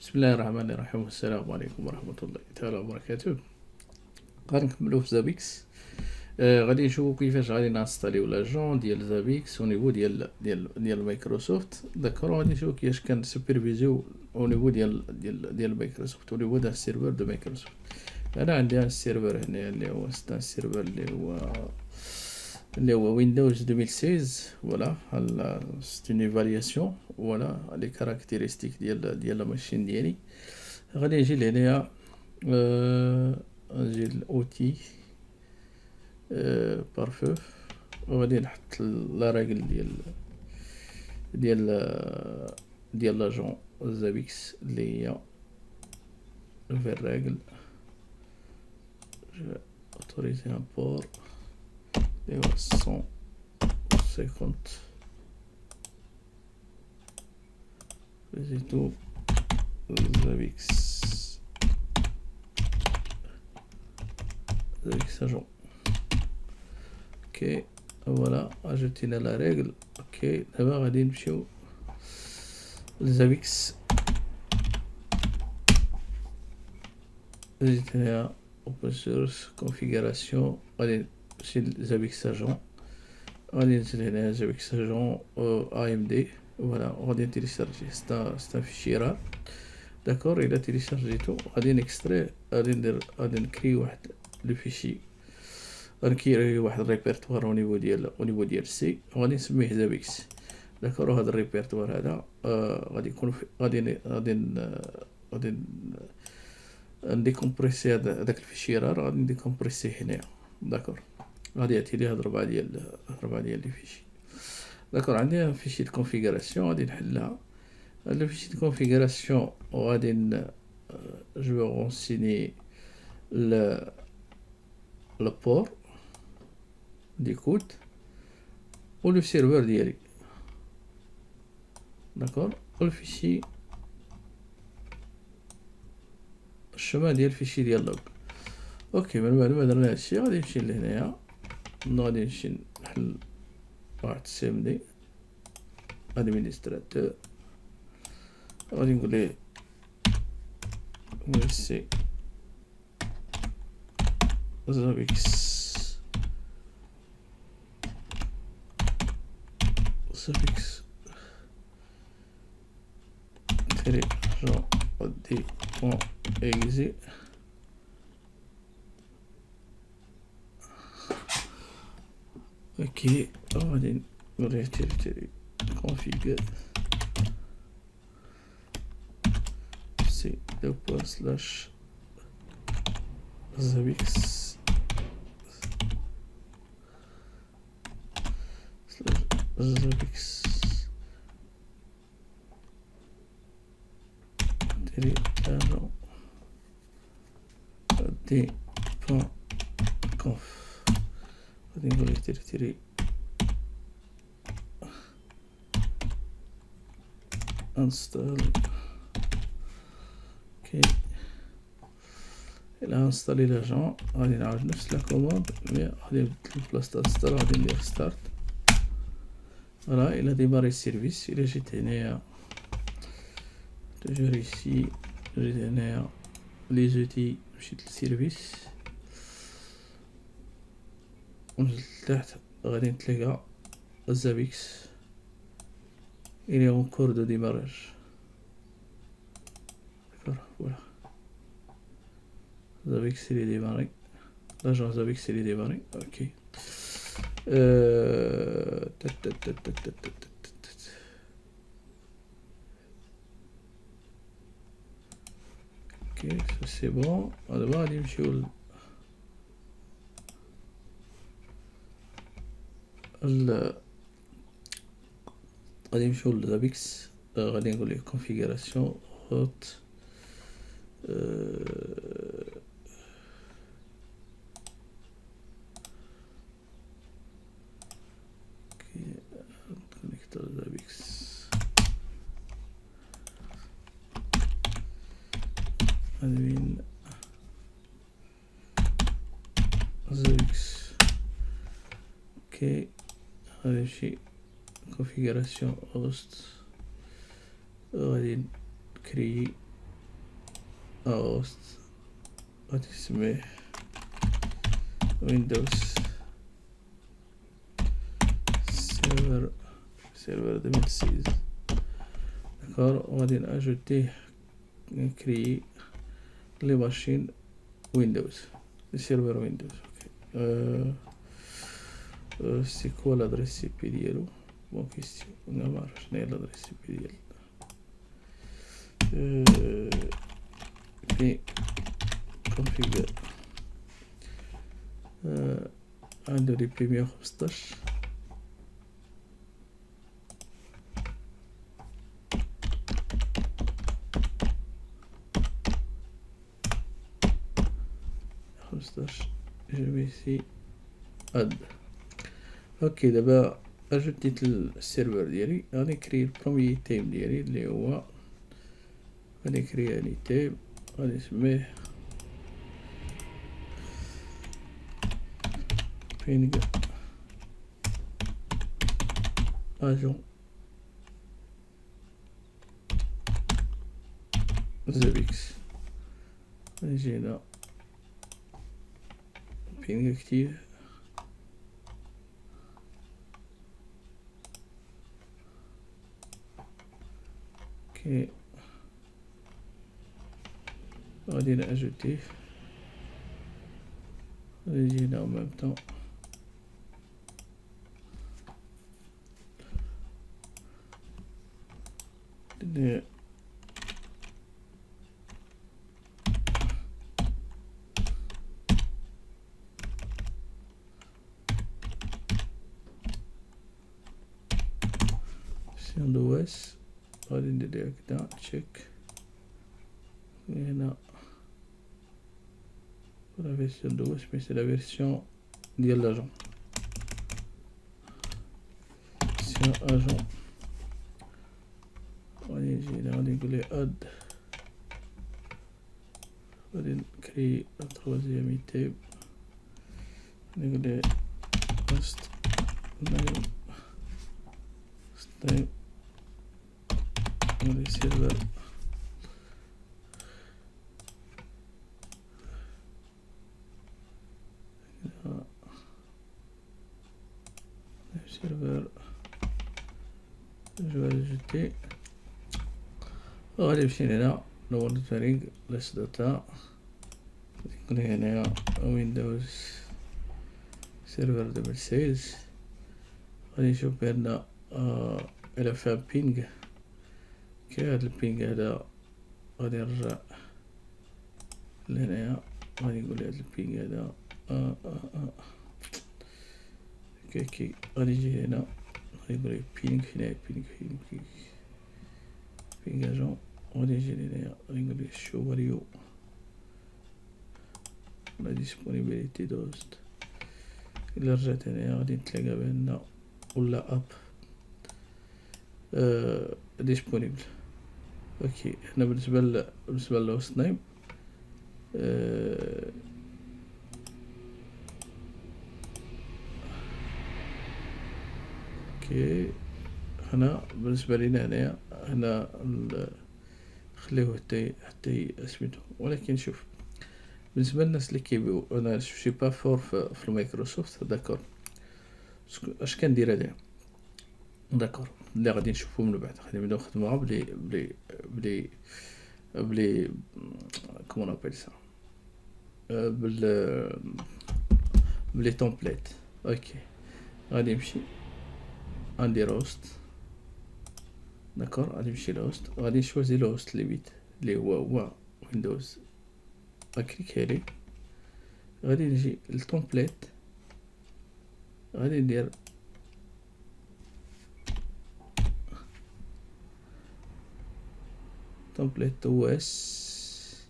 بسم الله الرحمن الرحيم والسلام عليكم ورحمة الله تعالى وبركاته. غادي نكملو في زابيكس. غادي نشوفو كيفاش غادي نانستاليو لاجون ديال زابيكس او نيفو ديال مايكروسوفت. داكور، غادي نشوفو كيفاش كنسوبرفيزيو او نيفو ديال مايكروسوفت او نيفو دان السيرفر دو مايكروسوفت. انا عندي ان السيرفر هنا اللي هو ستان السيرفر اللي هو ويندوز 2016. فوالا سيت اون ايفالياسيون. فوالا لي كاركتيرستيك ديال لا ماشين ديالي. غادي نجي لهنايا، نجي الاوتي بارفو، وغادي نحط لا راجل ديال لاجون زابيكس اللي هي في الراجل اوتوريزي امبور اللي هو 150 فيزيتو زابيكس اجون. اوكي فوالا اجوتينا لا ريغل. اوكي دابا غادي نمشيو لزابيكس. جيت هنايا اوبن سورس كونفيغوراسيون، غادي نمشي لزابيكس اجون، غادي ننزل هنا زابيكس اجون اي ام دي. فوالا غادي نتيليشارجي ستا فيشي رار. داكور، الا تيليشارجيتو غادي نكستري، غادي نكري واحد لو فيشي، غنكري واحد الريبرتوار او نيفو ديال سي، وغادي نسميه زابيكس. داكور، وهذا الريبرتوار هذا غادي يكون غادي نديكومبريسي هذاك الفيشي رار، غادي نديكومبريسيه هنايا. داكور، غادي يعطي لي هاد ربعة ديال لي فيشي. داكور، عندي فيشي د كونفيغوراسيون غادي نحلها. هاد فيشي د كونفيغوراسيون وغادي جو غونسيني لابور ديكوت و لو سيرفور ديالي. داكور، والفيشي الشمال ديال الفيشي ديال لوغ. اوكي، من بعد ما درنا هادشي غادي نمشي لهنايا، غادي نمشي نحل واحد سي ام دي ادمينستراتور، غادي نقول ليه سي زابيكس تري جون دي بون اكزي. اوكي، غادي نقول ليه تري كونفيغ سي دو بوان سلاش زابيكس زابيكس تري اجون دي بون كونف. غادي نقول ليه تري انستال. اوكي، الى انستالي لاجون غادي نعاود نفس لا كوموند، مي غادي نبدل البلاصه تاع ستار، غادي ندير ستارت. فوالا، الى ديماري السيرفيس. الى جيت هنايا توجور ايسي، جيت هنايا لي زوتي، مشيت للسيرفيس ونزلت لتحت، غادي نتلاقى زابيكس الى اون كور دو ديماراج. داكور، فوالا زابيكس اللي ديماري، لاجون زابيكس اللي ديماري. اوكي، اوكي سي بون. دابا غادي نمشيو لزابيكس. غادي نقول ليه كونفيغوراسيون روت كونيكتور زابيكس. ادمين زابيكس. اوكي، غادي نمشي كونفيغوراسيون host، غادي نكري host غادي نسميه Windows serveur 2016. D'accord, on va ajouter, créer les machines Windows, les serveurs Windows. Okay. C'est quoi l'adresse IP ديالو؟ bonne question. انا ما عرفتش شنو هي l'adresse IP ديال في configure عنده لي بي 115 15. Je mets ici add. اوكي دابا اجديت السيرفر ديالي غادي نكري البروميي تيم ديالي اللي هو غادي نكري اني تيم غادي نسميه ping agent Zabbix. نجي هنا ping active اوكي غادي ناجوتيه غادي هنا en même temps version d'OS غادي ندير هكذا تشيك هنا la version d'OS mais c'est la version ديال l'agent version agent غادي نجي هنا غادي نقول له add غادي نكري la troisième item غادي نقول له host name name غادي server serveur je vais ajouter غادي نمشي هنا monitoring less data نكون هنا Windows server 2016 غادي نشوف بأن إلا فيها بينغ كي هاد البينغ هذا غادي نرجع لهنايا غادي نقول هاد البينغ هذا كي غادي نجي هنا غادي نقول بينغ هنا بينغ اجون غادي نجي هنايا غادي نقول شو فاليو لا ديسپونيبيليتي دوست إلا رجعت هنايا غادي نتلاقى بأن ولا اب ديسپونيبل. اوكي هنا بالنسبة للهوست نيم اوكي هنا بالنسبة لينا هنايا هنا خليوه حتى سميتو. ولكن شوف بالنسبة للناس اللي كيبيو انا شي با فور في المايكروسوفت داكور اش كندير هادي داكور اللي غادي نشوفو من بعد غادي نبداو نخدموها بلي كومون ابيل سا بلي تومبليت. اوكي غادي نمشي عندي روست داكور غادي نمشي لهوست غادي نشوازي الهوست اللي بيت اللي هو ويندوز غنكليك عليه غادي نجي للتومبليت غادي ندير تومبليت او اس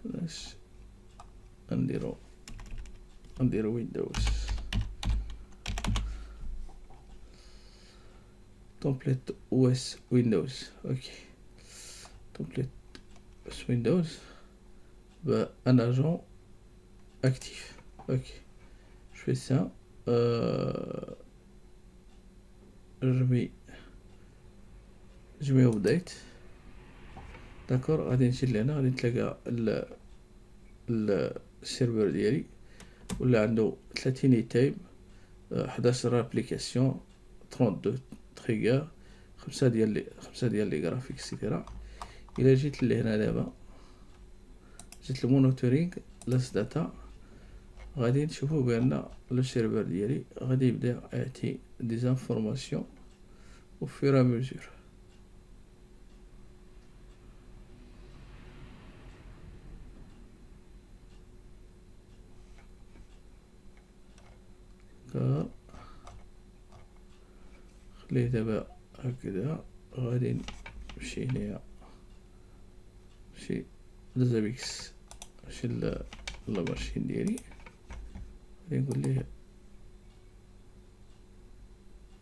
باش نديرو ويندوز تومبليت او اس ويندوز. اوكي تومبليت اس ويندوز بان اجون actif. Ok, je fais ça. Je mets update. داكور غادي نمشي لهنا غادي نتلاقى السيرفر ديالي ولا عنده 30 تايم 11 ابليكاسيون 32 تريغر 5 ديال لي غرافيك اكسيتيرا. الا جيت لهنا دابا جيت المونيتورينغ لاس داتا غادي نشوفو بان لو سيرفر ديالي غادي يبدا يعطي دي زانفورماسيون au fur et à mesure. خليه دابا هكذا غادي نمشي هنايا نمشي لزابيكس نمشي لاماشين ديالي غادي نقول ليه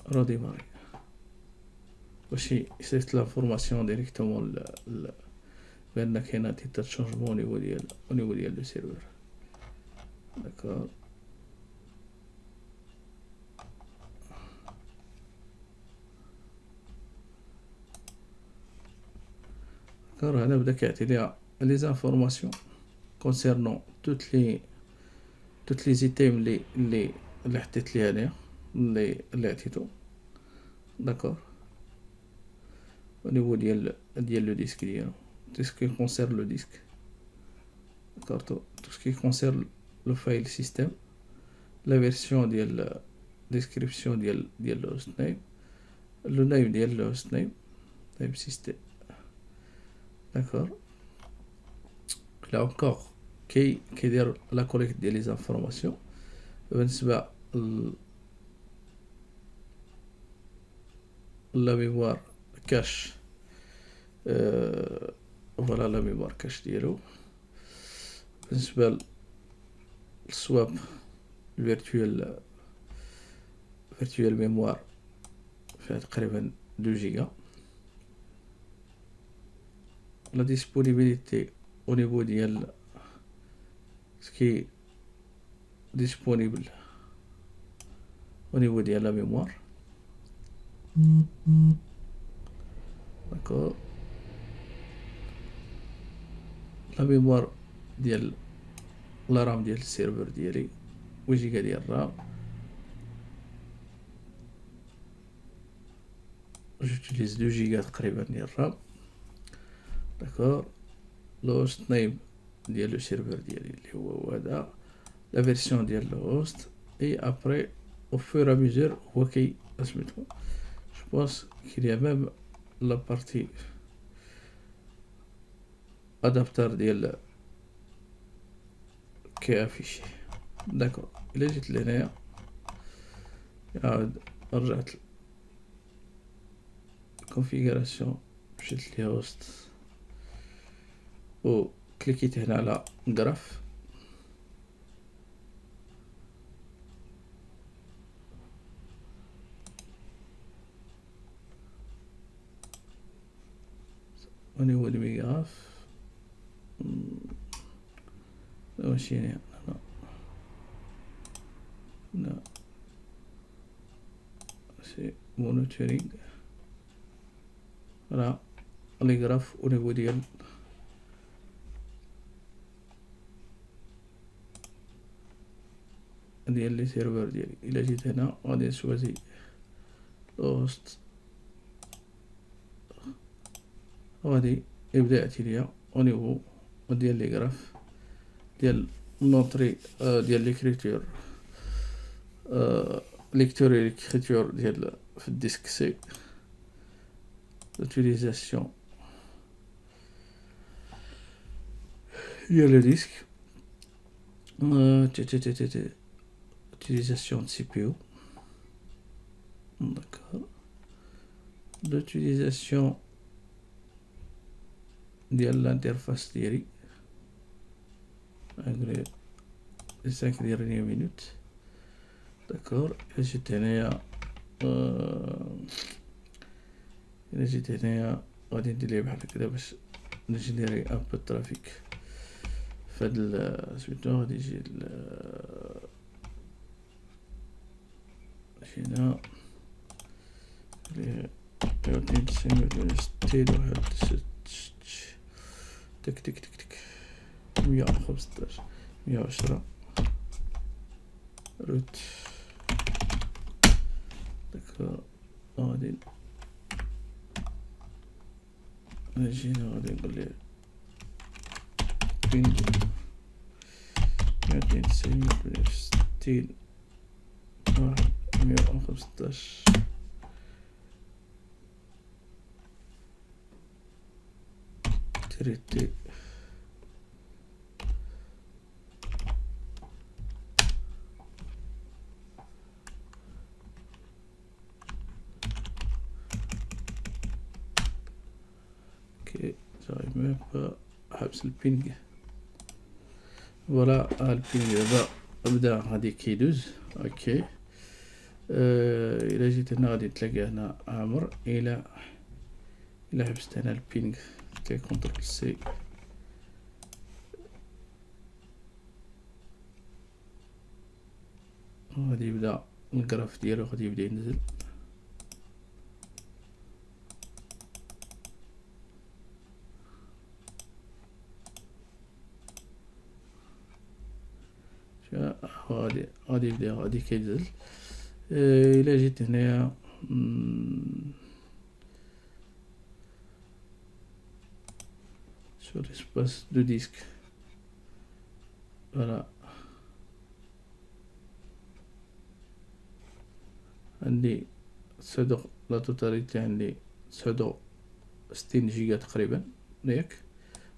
روديماري باش يصيفط لافورماسيون ديريكتومون بان كاين تيتر شونجمون او نيفو ديال لو سيرفر. داكور داكور هنا بدا كيعطي ليها لي زانفورماسيون كونسيرنون توت لي زيتيم اللي حطيت ليها هنايا اللي عطيتو. داكور au niveau ديال لو ديسك ديالو tout ce qui concerne le disque. D'accord, tout ce qui concerne le file system, la version ديال description ديال le host name, le name ديال le host name type system. D'accord, là encore كيدير la collecte ديال les informations بالنسبة la mémoire cache. فوالا لا ميموار كاش ديالو. بالنسبة للسواب الفيرتوال ميموار فيها تقريبا 2 جيجا. لا ديسپونيبيليتي او نيفو ديال سكي ديسپونيبل او نيفو ديال لا ميموار. داكور لا ميموار ديال لا رام ديال السيرفر ديالي وجيجا ديال الرام. جوتيليز 2 جيجا تقريبا ديال الرام. داكور لو هوست نيم ديال لو سيرفر ديالي اللي هو هذا لا فيرسيون ديال لو هوست اي ابري او فور ا ميزور هو كي سميتو جو بونس كيليا ميم لا بارتي ادابتر ديال كي افيشي. داكور الا جيت لهنايا عاود رجعت كونفيغوراسيون مشيت لي هوست و كليكيت هنا على جراف. au niveau du graphe ماشي هنا لا سي مونيتورينغ راه لي غراف au niveau ديال لي سيرفر ديالي. الا جيت هنا غادي نسوازي هوست غادي يبدا يعطي ليا au niveau ديال لي غراف ديال لونطري ديال ليكريتور ليكتور ليكريتور ديال في الديسك سي l'utilisation ديال لو ديسك utilisation de CPU. D'accord, l'utilisation de l'interface ديالي les 5 dernières minutes. D'accord, جيت هنايا غادي ندير ليه بحال هكذا باش نجينيري ان بو ترافيك فهاد سميتو. غادي يجي هنا يعطي ستيل واحد تك تك تك تك 115 110 روت. داكوغ غادي نجينا غادي نقول ليه بين 290 60 115 تريتي اوكي. j'arrive même pas حبس البينج. فوالا البينج دابا بدا غادي كيدوز. اوكي الى جيت هنا غادي تلاقي هنا عمر. الى حبست هنا البينج كي كونترول سي غادي يبدا الجراف ديالو غادي يبدا ينزل. غادي يبدا غادي كينزل. الى جيت هنايا sur l'espace de disque. Voilà. عندي تصدق لا توتاليتي عندي 69 جيجا تقريبا ياك،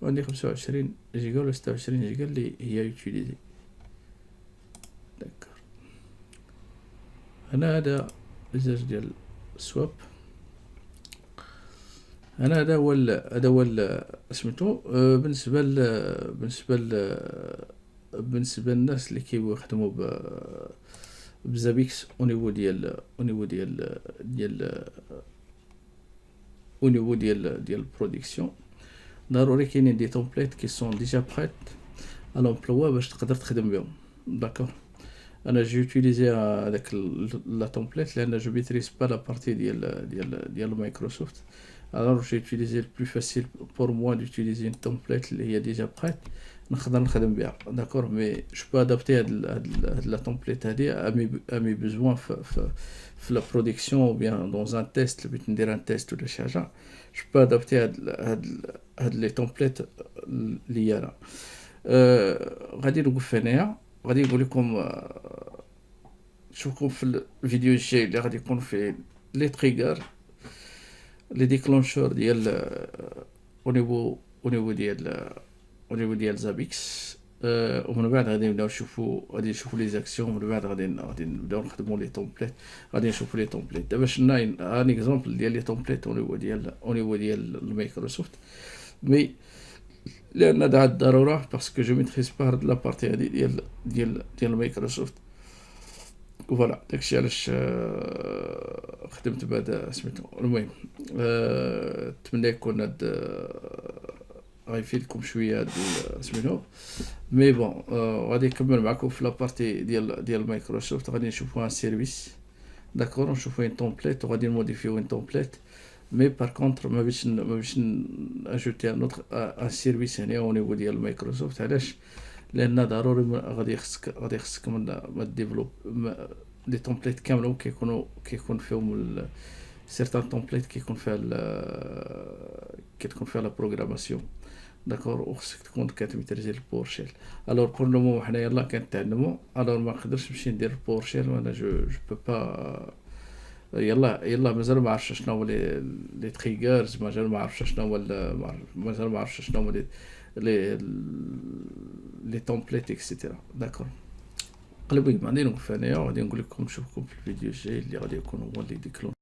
وعندي 25 جيجا ولا 26 جيجا اللي هي يوتيليزي. داكور. هنا هذا الزاج ديال السواب. انا هذا هو سميتو بالنسبه للناس اللي كيبغيو يخدموا بزابيكس او نيفو ديال البرودكسيون. ضروري كاينين دي تومبليت كي سون ديجا بريت ا لومبلوا باش تقدر تخدم بهم. داكور. انا جي يوتيليزي هذاك لا تومبليت لان جو ميتريز با لا بارتي ديال مايكروسوفت. Alors j'ai utilisé le plus facile pour moi d'utiliser une template qui est déjà prête. D'accord, mais je peux adapter la template à mes besoins la production ou bien dans un test, un test ou le chargeur. Je peux adapter les templates liées là. غادي نوقف هنايا. غادي نقول لكم نشوفكم في الفيديو الجاي اللي غادي يكون فيه لي تريغر لي ديكلونشور ديال او نيفو ديال زابيكس. ومن بعد غادي نبداو نشوفوا لي زاكسيون. ومن بعد غادي نبداو نخدموا لي تومبليت. غادي نشوفوا لي تومبليت دابا شنا ان اكزامبل ديال لي تومبليت او نيفو ديال المايكروسوفت. مي لان هذا الضروره باسكو جو ميتريز با هاد لا بارتي هادي ديال مايكروسوفت. فوالا داكشي علاش خدمت بهذا سميتو. المهم نتمنى يكون هاد غيفيدكم شويه هاد سميتو. مي بون غادي نكمل معكم في لابارتي ديال مايكروسوفت. غادي نشوفوا ان سيرفيس. داكور. نشوفوا ان تومبليت وغادي نموديفيو ان تومبليت. مي بار كونتر ما باش اجوتي ان سيرفيس هنا او نيفو ديال مايكروسوفت. علاش؟ لان ضروري غادي خصك ما ديفلوب لي تومبليت كاملين كيكون فيهم سيرتان تومبليت كتكون فيها لا بروغراماسيون. داكور. وخصك تكون كتميتريزي الباور شيل. الوغ بور لو مو حنا يلاه كنتعلموا. الوغ ما نقدرش نمشي ندير الباور شيل وانا جو بو با. يلا مازال ما عرفتش شنو هو لي تريغرز. مازال ما عرفتش شنو هو مازال ما عرفتش شنو هو لي تومبليت اكسيتيرا. داكور. قلبي غادي نوقف هنايا وغادي نقول لكم نشوفكم في الفيديو الجاي اللي غادي يكون هو اللي ديكلون.